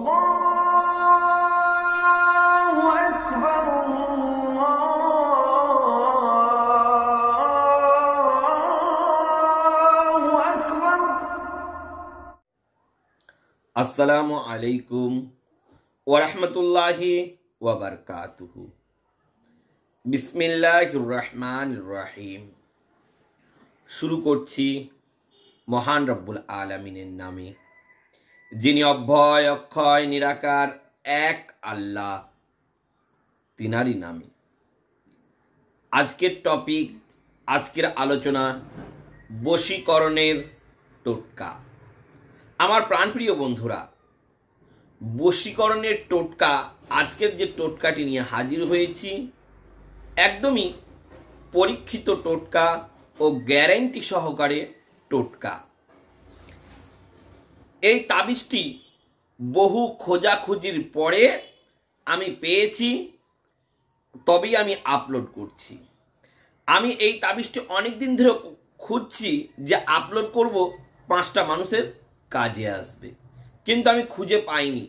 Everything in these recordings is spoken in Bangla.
আসসালামু আলাইকুম ওয়া রাহমাতুল্লাহি ওয়া বারাকাতুহু। বিসমিল্লাহির রহমানির রহিম। শুরু করছি মহান রব্বুল আলামিনের নামে, যিনি অভয় অক্ষয় নিরাকার এক আল্লাহ, তিনারই নামে। আজকের টপিক, আজকের আলোচনা বশীকরণের টোটকা। আমার প্রাণপ্রিয় বন্ধুরা, বশীকরণের টোটকা, আজকের যে টোটকাটি নিয়ে হাজির হয়েছি, একদমই পরীক্ষিত টোটকা ও গ্যারান্টি সহকারে টোটকা। এই তাবিজটি বহু খোঁজাখুঁজির পরে আমি পেয়েছি, তবেই আমি আপলোড করছি। আমি এই তাবিজটি অনেকদিন ধরে খুঁজছি যে আপলোড করব, 5টা মানুষের কাজে আসবে, কিন্তু আমি খুঁজে পাইনি।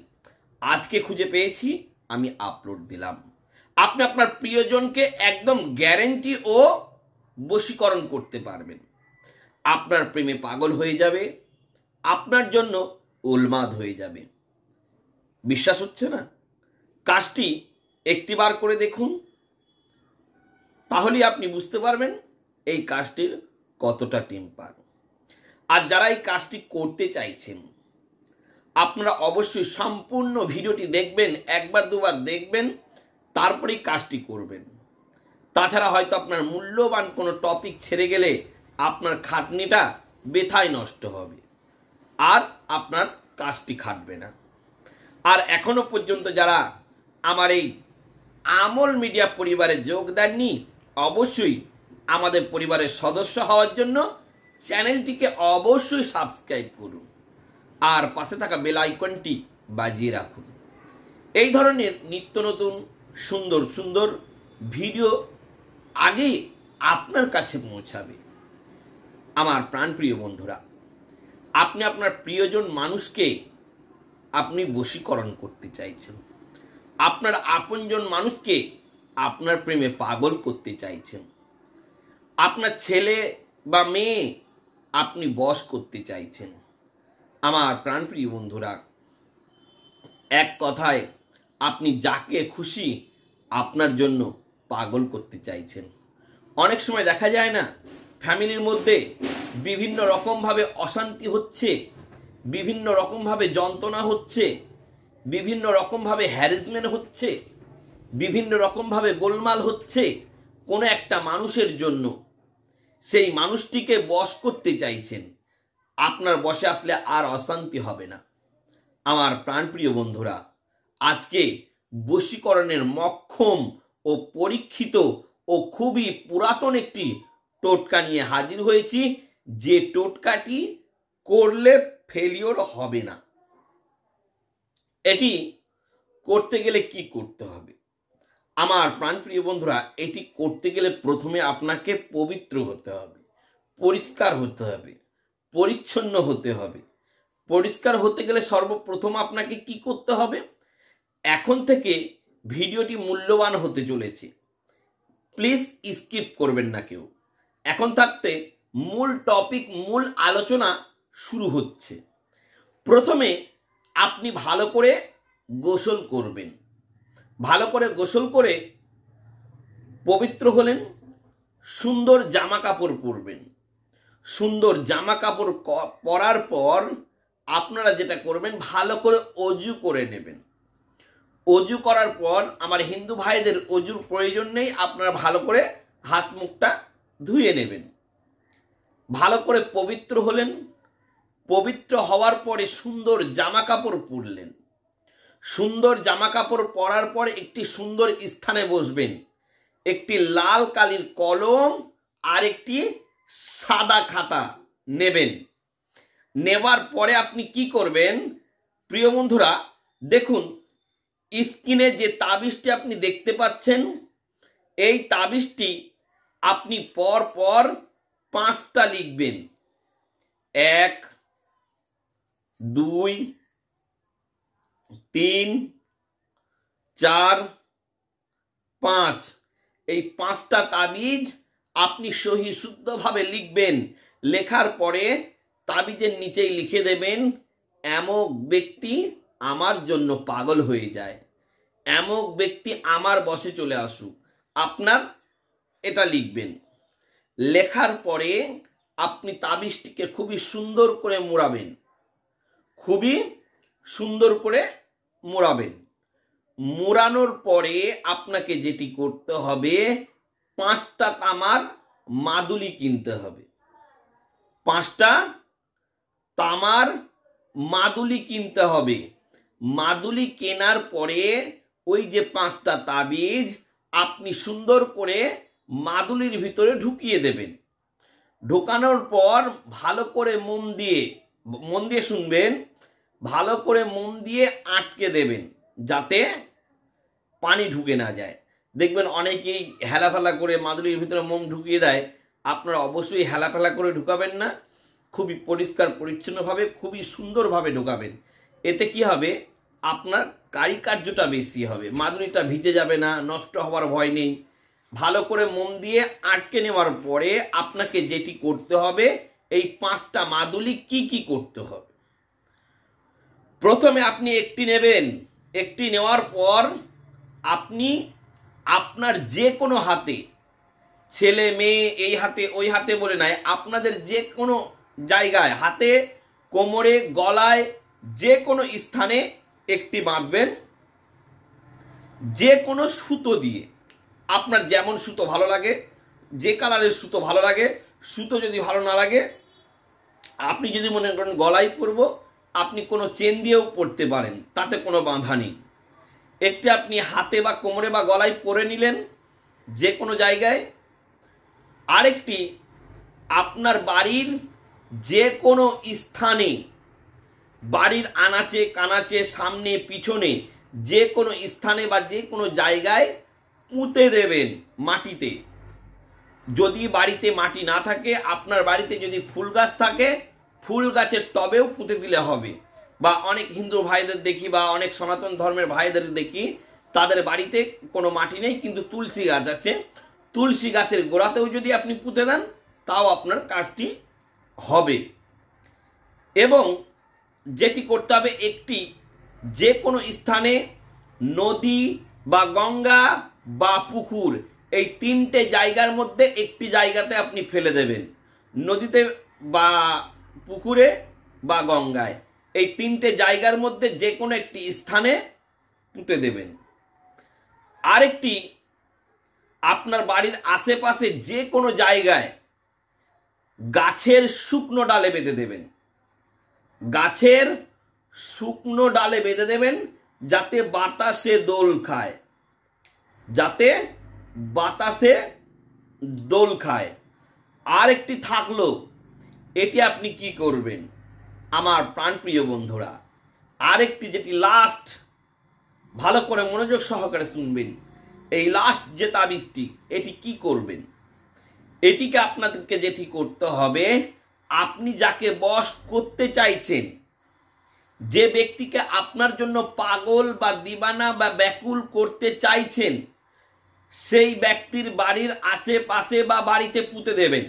আজকে খুঁজে পেয়েছি, আমি আপলোড দিলাম। আপনি আপনার প্রিয়জনকে একদম গ্যারান্টি ও বশীকরণ করতে পারবেন। আপনার প্রেমে পাগল হয়ে যাবে, আপনার জন্য উন্মাদ হয়ে যাবে। বিশ্বাস হচ্ছে না? কাজটি একটিবার করে দেখুন, তাহলেই আপনি বুঝতে পারবেন এই কাজটির কতটা টেম্পার। আর যারা এই কাজটি করতে চাইছেন, আপনারা অবশ্যই সম্পূর্ণ ভিডিওটি দেখবেন, একবার দুবার দেখবেন, তারপরেই কাজটি করবেন। তাছাড়া হয়তো আপনার মূল্যবান কোনো টপিক ছেড়ে গেলে আপনার খাটনিটা বেথায় নষ্ট হবে, আর আপনার কাজটি খাটবে না। আর এখনো পর্যন্ত যারা আমার এই আমল মিডিয়া পরিবারে যোগ দেননি, অবশ্যই আমাদের পরিবারের সদস্য হওয়ার জন্য চ্যানেলটিকে অবশ্যই সাবস্ক্রাইব করুন, আর পাশে থাকা বেল আইকনটি বাজিয়ে রাখুন। এই ধরনের নিত্য নতুন সুন্দর সুন্দর ভিডিও আগে আপনার কাছে পৌঁছাবে। আমার প্রাণপ্রিয় বন্ধুরা, আপনি আপনার প্রিয়জন মানুষকে আপনি বশীকরণ করতে চাইছেন, আপনার আপনজন মানুষকে আপনার প্রেমে পাগল করতে চাইছেন, আপনার ছেলে বা মেয়ে আপনি বশ করতে চাইছেন। আমার প্রাণপ্রিয় বন্ধুরা, এক কথায় আপনি যাকে খুশি আপনার জন্য পাগল করতে চাইছেন। অনেক সময় দেখা যায় না, ফ্যামিলির মধ্যে বিভিন্ন রকমভাবে অশান্তি হচ্ছে, বিভিন্ন রকমভাবে যন্ত্রণা হচ্ছে, বিভিন্ন রকমভাবে হ্যারাসমেন্ট হচ্ছে, বিভিন্ন রকমভাবে গোলমাল হচ্ছে কোনো একটা মানুষের জন্য। সেই মানুষটিকে বশ করতে চাইছেন, আপনার বশে আসলে আর অশান্তি হবে না। আমার প্রাণপ্রিয় বন্ধুরা, আজকে বশীকরণের মক্ষম ও পরীক্ষিত ও খুবই পুরাতন একটি টোটকা নিয়ে হাজির হয়েছি, যে টোটকাটি করলে ফেলিওর হবে না। এটি করতে গেলে কি করতে হবে? আমার প্রাণপ্রিয় বন্ধুরা, এটি করতে গেলে প্রথমে আপনাকে পবিত্র হতে হবে, পরিষ্কার হতে হবে, পরিচ্ছন্ন হতে হবে। পরিষ্কার হতে গেলে সর্বপ্রথম আপনাকে কি করতে হবে? এখন থেকে ভিডিওটি মূল্যবান হতে চলেছে, প্লিজ স্কিপ করবেন না কেউ। এখন থাকতে মূল টপিক, মূল আলোচনা শুরু হচ্ছে। প্রথমে আপনি ভালো করে গোসল করবেন। ভালো করে গোসল করে পবিত্র হলেন, সুন্দর জামা কাপড় পরবেন। সুন্দর জামা কাপড় পরার পর আপনারা যেটা করবেন, ভালো করে অজু করে নেবেন। অজু করার পর, আমার হিন্দু ভাইদের অজুর প্রয়োজন নেই, আপনারা ভালো করে হাত মুখটা ধুয়ে নেবেন। ভালো করে পবিত্র হলেন। পবিত্র হওয়ার পরে সুন্দর জামা কাপড় পরলেন। সুন্দর জামা কাপড় পরার পর একটি সুন্দর স্থানে বসবেন। একটি লাল কালির কলম আর একটি সাদা খাতা নেবেন। নেবার পরে আপনি কি করবেন? প্রিয় বন্ধুরা, দেখুন স্ক্রিনে যে তাবিজটি আপনি দেখতে পাচ্ছেন, এই তাবিজটি আপনি পর পর 5টা লিখবেন। 1, 2, 3, 4, 5 এই 5টা তাবিজ আপনি সহি শুদ্ধভাবে লিখবেন। লেখার পরে তাবিজের নিচেই লিখে দেবেন, এমক ব্যক্তি আমার জন্য পাগল হয়ে যায়, এমক ব্যক্তি আমার বশে চলে আসুক। আপনার এটা লিখবেন। লেখার পরে আপনি তাবিজটিকে খুবই সুন্দর করে মোড়াবেন, খুবই সুন্দর করে মোড়াবেন। মোড়ানোর পরে আপনাকে যেটি করতে হবে, 5টা তামার মাদুলি কিনতে হবে। 5টা তামার মাদুলি কিনতে হবে। মাদুলি কেনার পরে ওই যে 5টা তাবিজ আপনি সুন্দর করে মাদুলির ভিতরে ঢুকিয়ে দেবেন। ঢোকানোর পর ভালো করে মন দিয়ে শুনবেন, ভালো করে মন দিয়ে আটকে দেবেন যাতে পানি ঢুকে না যায়। দেখবেন অনেকেই হেলাফেলা করে মাদুলির ভিতরে মোম ঢুকিয়ে দেয়। আপনারা অবশ্যই হেলাফেলা করে ঢুকাবেন না, খুবই পরিষ্কার পরিচ্ছন্নভাবে খুবই সুন্দরভাবে ঢোকাবেন। এতে কি হবে, আপনার কারিকার্যটা বেশি হবে, মাদুলিটা ভিজে যাবে না, নষ্ট হওয়ার ভয় নেই। ভালো করে মোম দিয়ে আটকে নেওয়ার পরে আপনাকে যেটি করতে হবে, এই 5টা মাদুলি কি কি করতে হবে। প্রথমে আপনি একটি নেবেন। একটি নেওয়ার পর আপনি আপনার যে কোনো হাতে, ছেলে মেয়ে এই হাতে ওই হাতে বলে নাই, আপনাদের যে কোনো জায়গায়, হাতে, কোমরে, গলায়, যে কোনো স্থানে একটি বাঁধবেন। যে কোনো সুতো দিয়ে, আপনার যেমন সুতো ভালো লাগে, যে কালারের সুতো ভালো লাগে। সুতো যদি ভালো না লাগে, আপনি যদি মনে করেন গলায় পরবো, আপনি কোনো চেন দিয়েও পরতে পারেন, তাতে কোনো বাঁধা নেই। একটি আপনি হাতে বা কোমরে বা গলায় পরে নিলেন যে কোনো জায়গায়। আরেকটি আপনার বাড়ির যে কোনো স্থানে, বাড়ির আনাচে কানাচে, সামনে পিছনে, যে কোনো স্থানে বা যে কোনো জায়গায় পুঁতে দেবেন মাটিতে। যদি বাড়িতে মাটি না থাকে, আপনার বাড়িতে যদি ফুল গাছ থাকে, ফুল গাছের টবেও পুঁতে দিলে হবে। বা অনেক হিন্দু ভাইদের দেখি বা অনেক সনাতন ধর্মের ভাইদের দেখি, তাদের বাড়িতে কোনো মাটি নেই কিন্তু তুলসী গাছ আছে, তুলসী গাছের গোড়াতেও যদি আপনি পুঁতে দেন তাও আপনার কাজটি হবে। এবং যেটি করতে হবে, একটি যে কোনো স্থানে নদী বা গঙ্গা বা পুকুর, এই 3টে জায়গার মধ্যে একটি জায়গাতে আপনি ফেলে দেবেন। নদীতে বা পুকুরে বা গঙ্গায়, এই 3টে জায়গার মধ্যে যে কোনো একটি স্থানে পুঁতে দেবেন। আরেকটি আপনার বাড়ির আশেপাশে যে কোনো জায়গায় গাছের শুকনো ডালে বেঁধে দেবেন। গাছের শুকনো ডালে বেঁধে দেবেন যাতে বাতাসে দোল খায়, যাতে বাতাসে দোল খায়। আর একটি থাকলো, এটি আপনি কি করবেন আমার প্রাণপ্রিয় বন্ধুরা, আরেকটি যেটি লাস্ট, ভালো করে মনোযোগ সহকারে শুনবেন। এই লাস্ট যে তাবিজটি, এটি কি করবেন, এটিকে আপনাদেরকে যেটি করতে হবে, আপনি যাকে বশ করতে চাইছেন, যে ব্যক্তিকে আপনার জন্য পাগল বা দিবানা বা ব্যাকুল করতে চাইছেন, সেই ব্যক্তির বাড়ির আশেপাশে বা বাড়িতে পুঁতে দেবেন।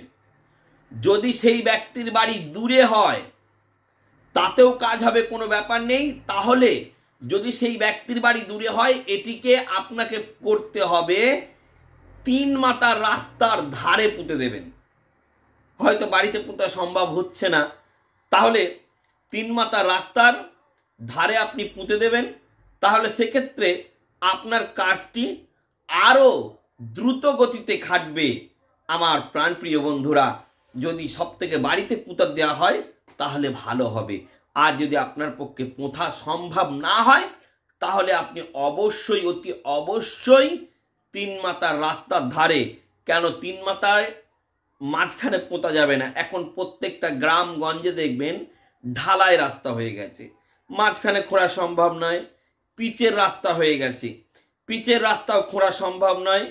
যদি সেই ব্যক্তির বাড়ি দূরে হয় তাতেও কাজ হবে, কোনো ব্যাপার নেই। তাহলে যদি সেই ব্যক্তির বাড়ি দূরে হয়, এটিকে আপনাকে করতে হবে 3 মাথার রাস্তার ধারে পুঁতে দেবেন। হয়তো বাড়িতে পুঁতা সম্ভব হচ্ছে না, তাহলে 3 মাথার রাস্তার ধারে আপনি পুঁতে দেবেন। তাহলে সেক্ষেত্রে আপনার কাজটি আরো দ্রুত গতিতে খাটবে। আমার প্রাণপ্রিয় বন্ধুরা, যদি সব থেকে বাড়িতে পুঁতা দেওয়া হয় তাহলে ভালো হবে। আর যদি আপনার পক্ষে পোঁথা সম্ভব না হয়, তাহলে আপনি অবশ্যই, অতি অবশ্যই 3 মাথার রাস্তার ধারে, কেন 3 মাথায় মাঝখানে পোঁতা যাবে না। এখন প্রত্যেকটা গ্রাম গঞ্জে দেখবেন ঢালাই রাস্তা হয়ে গেছে, মাঝখানে খোঁড়া সম্ভব নয়। পিচের রাস্তা হয়ে গেছে, পিচের রাস্তাও খোঁড়া সম্ভব নয়।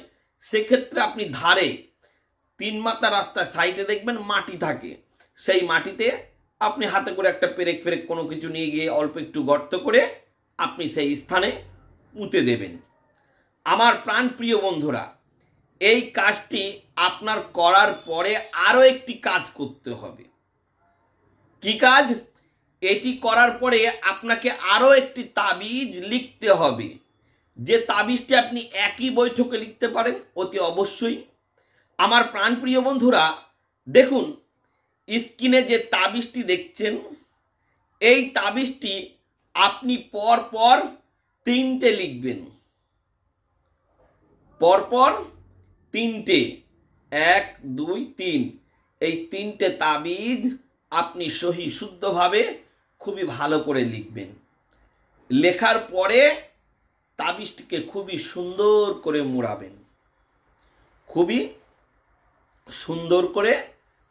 সেক্ষেত্রে আপনি ধারে 3 মাথা রাস্তার সাইডে দেখবেন মাটি থাকে, সেই মাটিতে আপনি হাতে করে একটা পেরেক ফেরেক কোনো কিছু নিয়ে গিয়ে অল্প একটু গর্ত করে আপনি সেই স্থানে পুঁতে দেবেন। আমার প্রাণপ্রিয় বন্ধুরা, এই কাজটি আপনার করার পরে আরো একটি কাজ করতে হবে। কি কাজ? এটি করার পরে আপনাকে আরো একটি তাবিজ লিখতে হবে। যে তাবিজটি আপনি একই বৈঠকে লিখতে পারেন অতি অবশ্যই। আমার প্রাণপ্রিয় বন্ধুরা, দেখুন স্ক্রিনে যে তাবিজটি দেখছেন, এই তাবিজটি আপনি পর পর 3টে লিখবেন। পরপর 3টে, 1 2 3, এই 3টে তাবিজ আপনি সহি শুদ্ধভাবে খুবই ভালো করে লিখবেন। লেখার পরে তাবিজটিকে খুবই সুন্দর করে মোড়াবেন, খুবই সুন্দর করে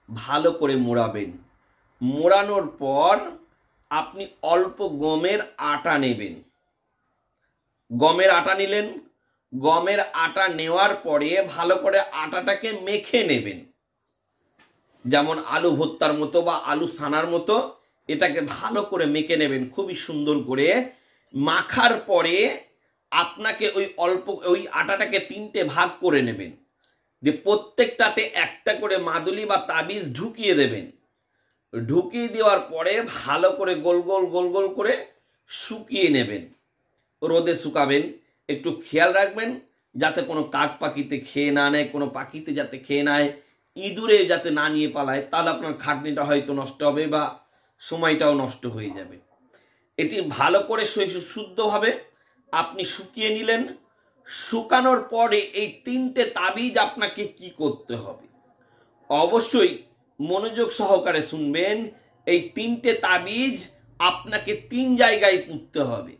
ভালো করে মোড়াবেন। মোড়ানোর পর আপনি অল্প গমের আটা নেবেন। গমের আটা নিলেন, গমের আটা নেওয়ার পরে ভালো করে আটাটাকে মেখে নেবেন, যেমন আলু ভর্তার মতো বা আলু ছানার মতো এটাকে ভালো করে মেখে নেবেন খুবই সুন্দর করে। মাখার পরে আপনাকে ওই আটাটাকে 3টে ভাগ করে নেবেন, যে প্রত্যেকটাতে একটা করে মাদুলি বা তাবিজ ঢুকিয়ে দেবেন। ঢুকিয়ে দেওয়ার পরে ভালো করে গোল গোল গোল গোল করে শুকিয়ে নেবেন, রোদে শুকাবেন। একটু খেয়াল রাখবেন যাতে কোনো কাক পাখিতে খেয়ে না নেয়, কোনো পাখিতে যাতে খেয়ে নেয়, ইঁদুরে যাতে না নিয়ে পালায়, তাহলে আপনার খাটনিটা হয়তো নষ্ট হবে বা সময়টাও নষ্ট হয়ে যাবে। এটি ভালো করে শুদ্ধভাবে আপনি শুকিয়ে নিলেন। শুকানোর পরে এই 3টে তাবিজ আপনাকে কি করতে হবে, অবশ্যই মনোযোগ সহকারে শুনবেন। এই 3টে তাবিজ আপনাকে 3 জায়গায় পুঁততে হবে।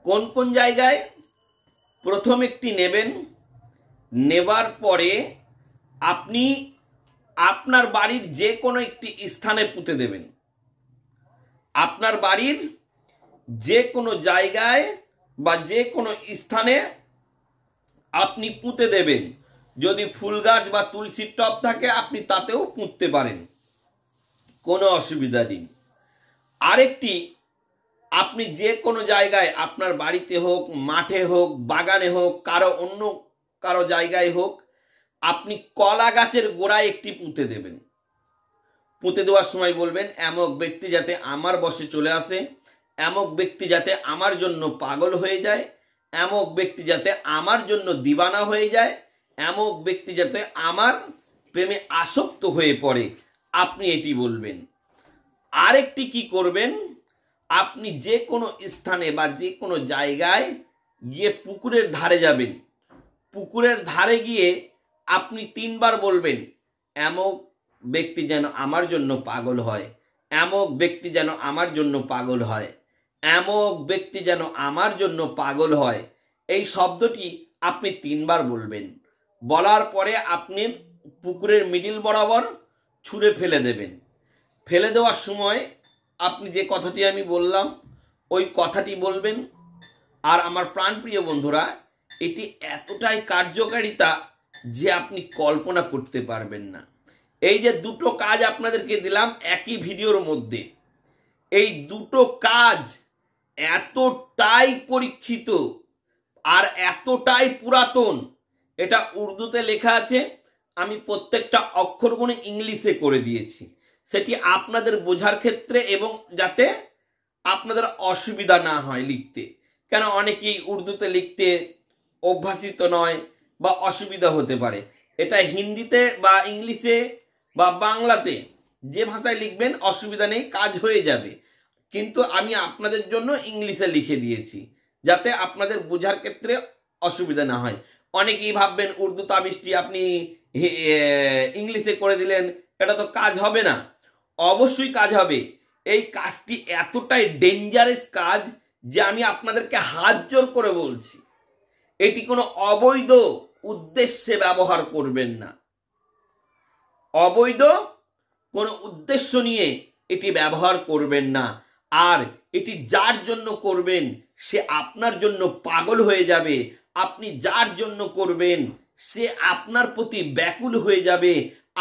কোন কোন জায়গায়? প্রথম একটি নেবেন, নেবার পরে আপনি আপনার বাড়ির যে কোনো একটি স্থানে পুঁতে দেবেন। আপনার বাড়ির যে কোনো জায়গায় বা যে কোনো স্থানে আপনি পুঁতে দেবেন। যদি ফুল গাছ বা তুলসীর টব থাকে আপনি তাতেও পুঁততে পারেন, কোনো অসুবিধা নেই। আরেকটি, আপনি যে কোনো জায়গায়, আপনার বাড়িতে হোক, মাঠে হোক, বাগানে হোক, অন্য কারো জায়গায় হোক, আপনি কলা গাছের গোড়ায় একটি পুঁতে দেবেন। পুঁতে দেওয়ার সময় বলবেন, এমক ব্যক্তি যাতে আমার বশে চলে আসে, এমক ব্যক্তি যাতে আমার জন্য পাগল হয়ে যায়, এমক ব্যক্তি যাতে আমার জন্য দিবানা হয়ে যায়, এমক ব্যক্তি যাতে আমার প্রেমে আসক্ত হয়ে পড়ে, আপনি এটি বলবেন। আরেকটি কি করবেন, আপনি যে কোনো স্থানে বা যে কোনো জায়গায় গিয়ে পুকুরের ধারে যাবেন। পুকুরের ধারে গিয়ে আপনি 3বার বলবেন, এমক ব্যক্তি যেন আমার জন্য পাগল হয়, এমক ব্যক্তি যেন আমার জন্য পাগল হয়, এমক ব্যক্তি যেন আমার জন্য পাগল হয়। এই শব্দটি আপনি 3বার বলবেন। বলার পরে আপনি পুকুরের মিডিল বরাবর ছুঁড়ে ফেলে দেবেন। ফেলে দেওয়ার সময় আপনি যে কথাটি আমি বললাম ওই কথাটি বলবেন। আর আমার প্রাণপ্রিয় বন্ধুরা, এটি এতটাই কার্যকারিতা যে আপনি কল্পনা করতে পারবেন না। এই যে 2টো কাজ আপনাদেরকে দিলাম একই ভিডিওর মধ্যে, এই 2টো কাজ এতটাই পরীক্ষিত আর এতটাই পুরাতন। এটা উর্দুতে লেখা আছে, আমি প্রত্যেকটা অক্ষরগুলো ইংলিশে করে দিয়েছি, সেটি আপনাদের বোঝার ক্ষেত্রে এবং যাতে আপনাদের অসুবিধা না হয় লিখতে। কেন অনেকেই উর্দুতে লিখতে অভ্যাসিত নয় বা অসুবিধা হতে পারে। এটা হিন্দিতে বা ইংলিশে বা বাংলাতে যে ভাষায় লিখবেন অসুবিধা নেই, কাজ হয়ে যাবে। কিন্তু আমি আপনাদের জন্য ইংলিশে লিখে দিয়েছি যাতে আপনাদের বোঝার ক্ষেত্রে অসুবিধা না হয়। অনেকেই ভাববেন উর্দু তাবিজটি আপনি ইংলিশে করে দিলেন, এটা তো কাজ হবে না। অবশ্যই কাজ হবে। এই কাজটি এতটাই ডেঞ্জারাস কাজ যে আমি আপনাদেরকে হাত জোর করে বলছি, এটি কোনো অবৈধ উদ্দেশ্যে ব্যবহার করবেন না। অবৈধ কোনো উদ্দেশ্য নিয়ে এটি ব্যবহার করবেন না। আর এটি যার জন্য করবেন সে আপনার জন্য পাগল হয়ে যাবে। আপনি যার জন্য করবেন সে আপনার প্রতি ব্যাকুল হয়ে যাবে।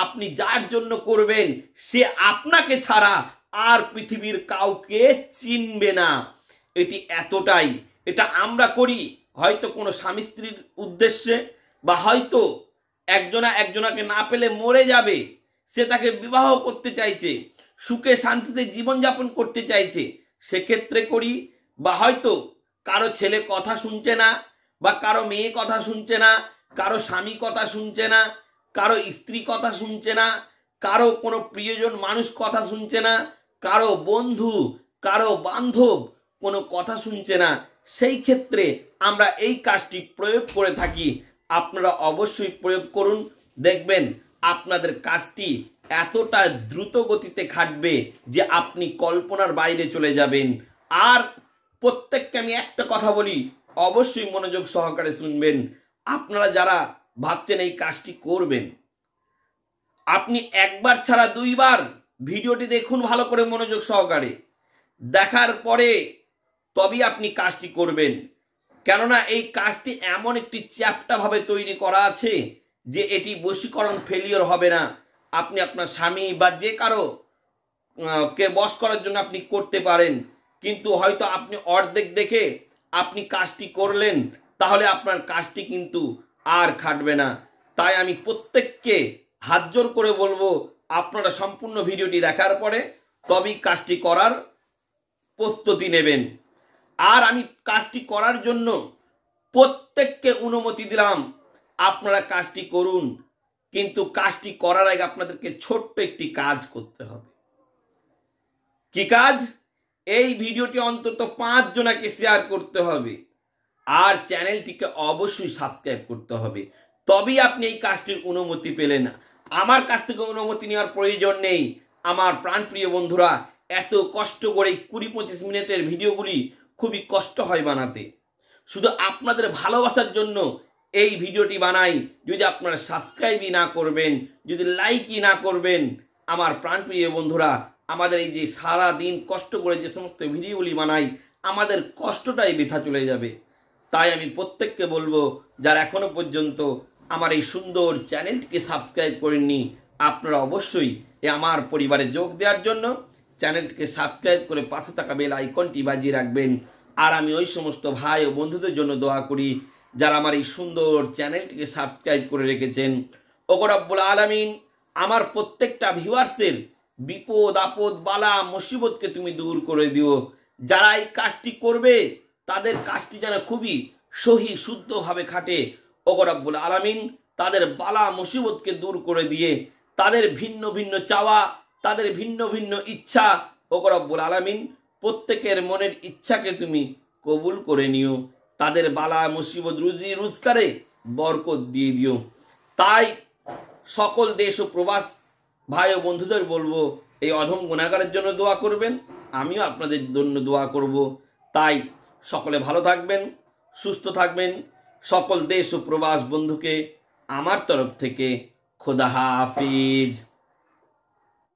আপনি যার জন্য করবেন সে আপনাকে ছাড়া আর পৃথিবীর কাউকে চিনবে না। এটি এতটাই, এটা আমরা করি হয়তো কোনো স্বামী স্ত্রীর উদ্দেশ্যে, বা হয়তো একজনাকে না পেলে মরে যাবে, সে তাকে বিবাহ করতে চাইছে, সুখে শান্তিতে জীবনযাপন করতে চাইছে, সেক্ষেত্রে করি। বা হয়তো কারো ছেলে কথা শুনছে না, বা কারো মেয়ে কথা শুনছে না, কারো স্বামী কথা শুনছে না, কারো স্ত্রী কথা শুনছে না, কারো কোনো প্রিয়জন মানুষ কথা শুনছে না, কারো বন্ধু কারো বান্ধব কোনো কথা শুনছে না, সেই ক্ষেত্রে আমরা এই কাজটি প্রয়োগ করে থাকি। আপনারা অবশ্যই প্রয়োগ করুন, দেখবেন আপনাদের কাজটি এতটা দ্রুত গতিতে খাটবে যে আপনি কল্পনার বাইরে চলে যাবেন। আর প্রত্যেককে আমি একটা কথা বলি, অবশ্যই মনোযোগ সহকারে শুনবেন। আপনারা যারা ভাবছেন এই কাজটি করবেন, আপনি একবার ছাড়া দুইবার ভিডিওটি দেখুন ভালো করে মনোযোগ সহকারে, দেখার পরে তবেই আপনি কাজটি করবেন। কেননা এই কাজটি এমন একটি চ্যাপ্টা ভাবে তৈরি করা আছে যে এটি বশীকরণ ফেলিওর হবে না। আপনি আপনার স্বামী বা যে কারো কে বশ করার জন্য আপনি করতে পারেন, কিন্তু হয়তো আপনি অর্ধেক দেখে আপনি কাজটি করলেন, তাহলে আপনার কাজটি কিন্তু আর খাটবে না। তাই আমি প্রত্যেককে হাত জোর করে বলবো, আপনারা সম্পূর্ণ ভিডিওটি দেখার পরে তবেই কাজটি করার প্রস্তুতি নেবেন। আর আমি কাজটি করার জন্য প্রত্যেককে অনুমতি দিলাম, আপনারা কাজটি করুন, কিন্তু কাজটি করার আগে আপনাদেরকে ছোট্ট একটি কাজ করতে হবে। কি কাজ? এই ভিডিওটি অন্তত 5 জনকে শেয়ার করতে হবে, আর চ্যানেলটিকে অবশ্যই সাবস্ক্রাইব করতে হবে, তবেই আপনি এই কাজটির অনুমতি পেলেন। আমার কাছ থেকে অনুমতি নেওয়ার প্রয়োজন নেই। আমার প্রাণপ্রিয় বন্ধুরা, এত কষ্ট করে 20-25 মিনিটের ভিডিওগুলি খুবই কষ্ট হয় বানাতে, শুধু আপনাদের ভালোবাসার জন্য এই ভিডিওটি বানাই। যদি আপনারা সাবস্ক্রাইবই না করবেন, যদি লাইকই না করবেন, আমার প্রাণপ্রিয় বন্ধুরা, আমাদের এই যে সারা দিন কষ্ট করে যে সমস্ত ভিডিওগুলি বানাই, আমাদের কষ্টটাই বৃথা চলে যাবে। তাই আমি প্রত্যেককে বলবো, যারা এখনো পর্যন্ত আমার এই সুন্দর চ্যানেলটিকে সাবস্ক্রাইব করেননি, আপনারা অবশ্যই আমার পরিবারে যোগ দেওয়ার জন্য চ্যানেলটিকে সাবস্ক্রাইব করে পাশে থাকা বেল আইকনটি বাজিয়ে রাখবেন। আর আমি ওই সমস্ত ভাই ও বন্ধুদের জন্য দোয়া করি যারা আমার এই সুন্দর চ্যানেলটিকে সাবস্ক্রাইব করে রেখেছেন। ওগো রব্বুল আলামিন, আমার প্রত্যেকটা ভিউয়ার্সের বিপদ আপদ বালা মুসিবতকে তুমি দূর করে দিও। যারা এই কাজটি করবে তাদের কাজটি যেন খুবই সহি শুদ্ধভাবে খাটে। ওগো রব্বুল আলামিন, তাদের বালা মুসিবতকে দূর করে দিয়ে তাদের ভিন্ন ভিন্ন চাওয়া, তাদের ভিন্ন ভিন্ন ইচ্ছা, ওগো রব্বুল আলামিন, প্রত্যেকের মনের ইচ্ছাকে তুমি কবুল করে নিও। তাদের বালা মুসিবত রুজি রোজগারে বরকত দিয়ে দিও। তাই সকল দেশ ও প্রবাস ভাই ও বন্ধুদের বলবো, এই অধম গুনাহগারের জন্য দোয়া করবেন, আমিও আপনাদের জন্য দোয়া করব। তাই সকলে ভালো থাকবেন, সুস্থ থাকবেন। সকল দেশ ও প্রবাস বন্ধুকে আমার তরফ থেকে খোদা হাফিজ।